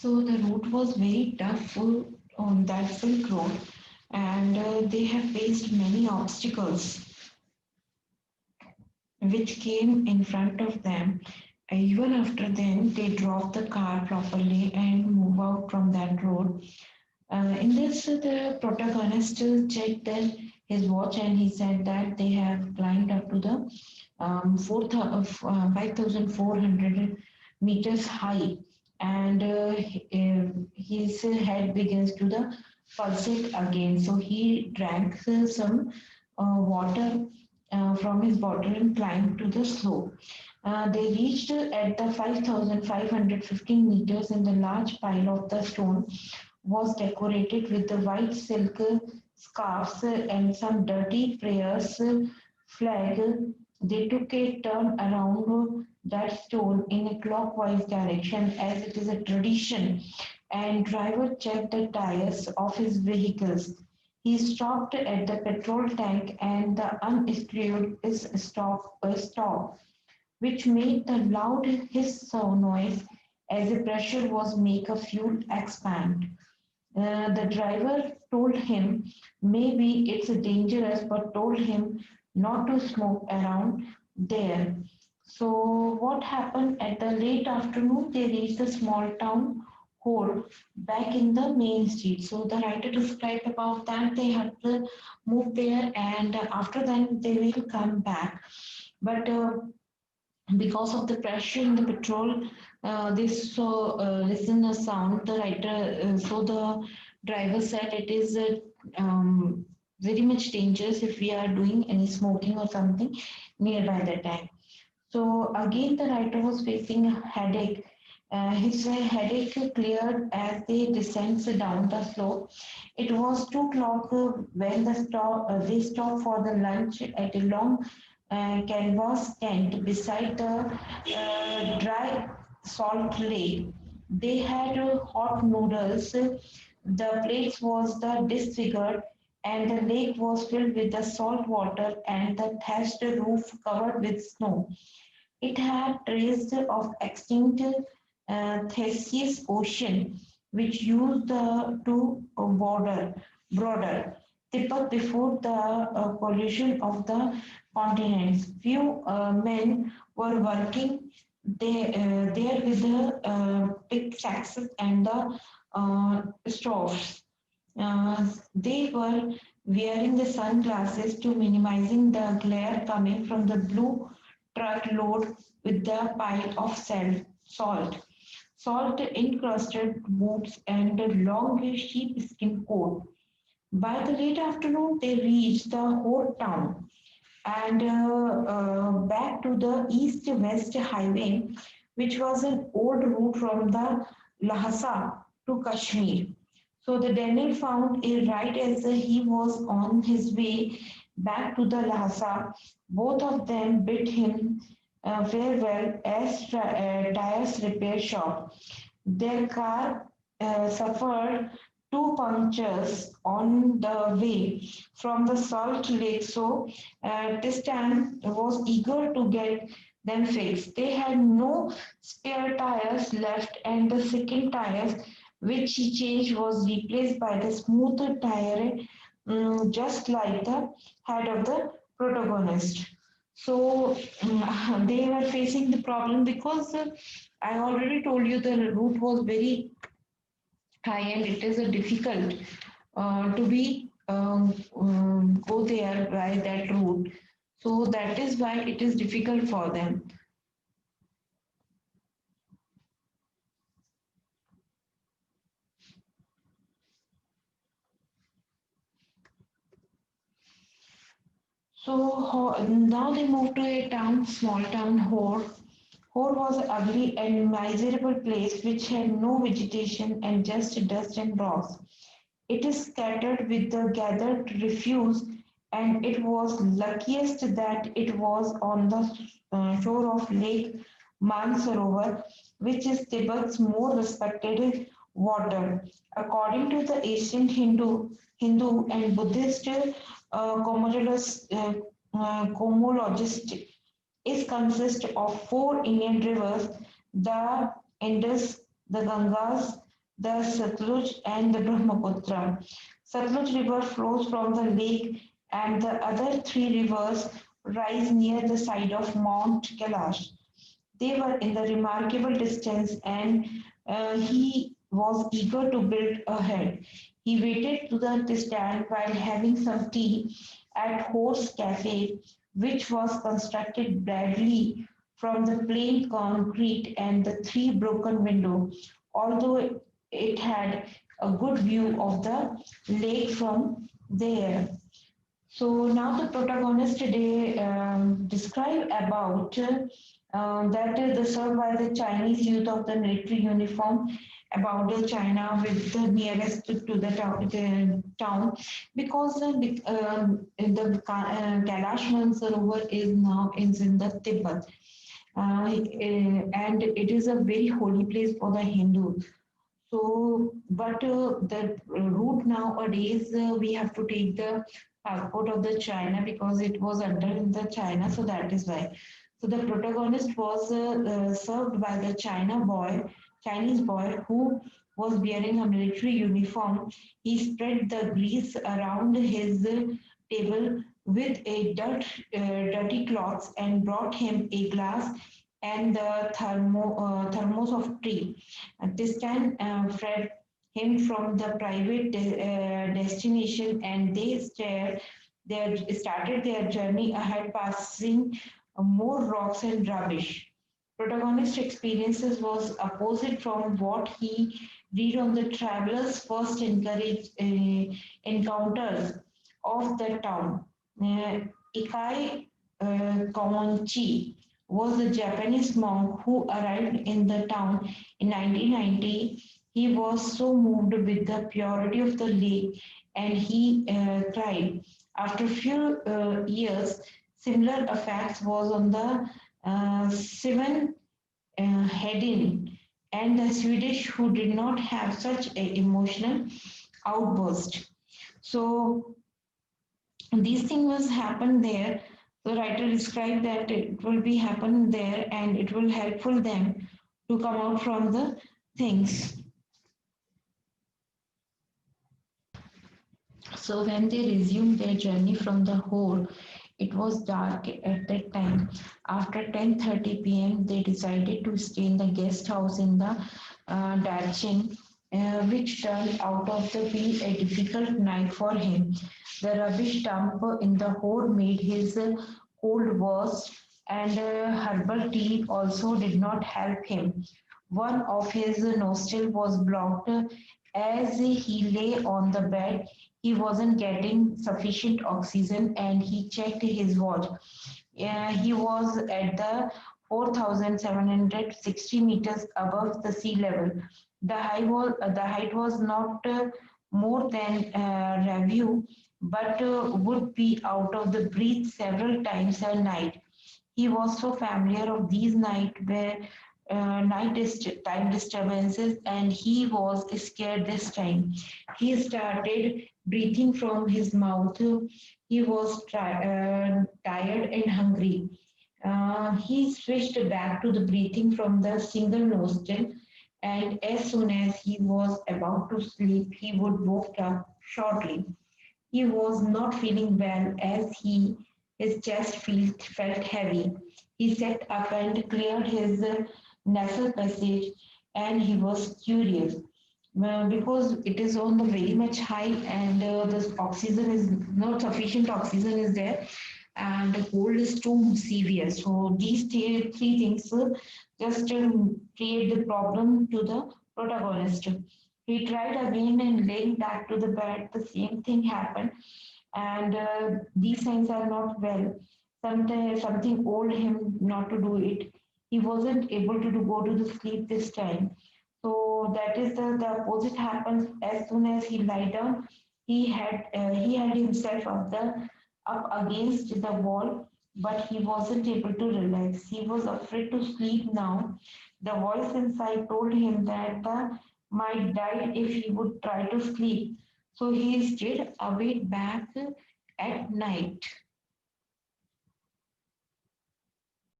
So the route was very tough on that Silk Road, and they have faced many obstacles which came in front of them. Even after then, they drove the car properly and move out from that road. In this, the protagonist checked his watch and he said that they have climbed up to the 5,400 meters high, and his head begins to the pulsate again. So he drank some water from his bottle and climbed to the slope. They reached at the 5,515 meters, and the large pile of the stone was decorated with the white silk scarves and some dirty prayers flag. They took a turn around that stone in a clockwise direction as it is a tradition, and driver checked the tires of his vehicles. He stopped at the petrol tank and the unscrewed his stop, which made the loud hiss noise as the pressure was make a fuel expand. The driver told him maybe it's dangerous, but told him not to smoke around there. So, what happened at the late afternoon? They reached the small town Hole back in the main street. So, the writer described about that they had to move there, and after that, they will come back. But because of the pressure in the petrol, this so listen the sound. The writer, so the driver said it is very much dangerous if we are doing any smoking or something nearby that time. So again, the writer was facing a headache. His headache cleared as they descends down the slope. It was 2 o'clock when they stopped for the lunch at a long canvas tent beside the dry salt lake. They had hot noodles. The place was the disfigured, and the lake was filled with the salt water and the thatched roof covered with snow. It had traces of extinct Theseus Ocean, which used to broader Tippah before the collision of the continents. Few men were working there with the pickaxes and the straws. They were wearing the sunglasses to minimizing the glare coming from the blue truckload with the pile of salt. Salt encrusted boots and a long sheepskin coat. By the late afternoon, they reached the whole town and back to the east-west highway, which was an old route from the Lhasa to Kashmir. So the Daniel found a right as he was on his way back to the Lhasa. Both of them bid him farewell as tires repair shop. Their car suffered 2 punctures on the way from the Salt Lake, so Tistan was eager to get them fixed. They had no spare tires left, and the second tires which he changed was replaced by the smoother tire, just like the head of the protagonist. So they were facing the problem because I already told you the route was very high and it is a difficult to be go there by that route. So that is why it is difficult for them. So now they moved to a town, small town, Hor. Hor was an ugly and miserable place which had no vegetation and just dust and rocks. It is scattered with the gathered refuse, and it was luckiest that it was on the shore of Lake Mansarovar, which is Tibet's more respected water. According to the ancient Hindu and Buddhist cosmologist, it consists of four Indian rivers: the Indus, the Gangas, the Satluj and the Brahmaputra. Satluj River flows from the lake and the other three rivers rise near the side of Mount Kailash. They were in the remarkable distance, and he was eager to build ahead. He waited to the stand while having some tea at Horse Cafe, which was constructed badly from the plain concrete and the three broken windows, although it had a good view of the lake from there. So now the protagonist today describe about that the served by the Chinese youth of the military uniform about the China with the nearest to the town because the Kailash Mansarovar is now in the Tibet and it is a very holy place for the Hindus. So, but the route nowadays, we have to take the passport of the China because it was under in the China, so that is why. So the protagonist was served by the Chinese boy who was wearing a military uniform. He spread the grease around his table with a dirty cloth and brought him a glass and the thermos of tea. This time, Fred him from the private destination, and they started their journey ahead, passing more rocks and rubbish. Protagonist experiences was opposite from what he read on the travelers' first encounters of the town. Ikai Kawanchi was a Japanese monk who arrived in the town in 1990. He was so moved with the purity of the lake and he cried. After a few years, similar effects was on the Seven Hedin and the Swedish who did not have such an emotional outburst. So these things was happen there. The writer described that it will be happen there and it will helpful them to come out from the things. So when they resumed their journey from the hole, it was dark at that time. After 10:30 p.m., they decided to stay in the guest house in the Darchin, which turned out of to be a difficult night for him. The rubbish dump in the hole made his cold worse, and herbal tea also did not help him. One of his nostrils was blocked. As he lay on the bed, he wasn't getting sufficient oxygen and he checked his watch. He was at the 4,760 meters above the sea level. The height was not more than review, but would be out of the breath several times a night. He was so familiar of these time disturbances, and he was scared this time. He started breathing from his mouth. He was tired and hungry. He switched back to the breathing from the single nostril, and as soon as he was about to sleep, he would wake up shortly. He was not feeling well as his chest felt heavy. He sat up and cleared his nasal passage and he was curious because it is on the very much high and the oxygen is not sufficient oxygen is there and the cold is too severe. So these three things just create the problem to the protagonist. He tried again and laying back to the bed, the same thing happened and these signs are not well. Sometimes something old him not to do it. He wasn't able to go to the sleep this time. So that is the opposite happens as soon as he lie down. He had himself up against the wall, but he wasn't able to relax. He was afraid to sleep now. The voice inside told him that might die if he would try to sleep. So he stayed awake back at night.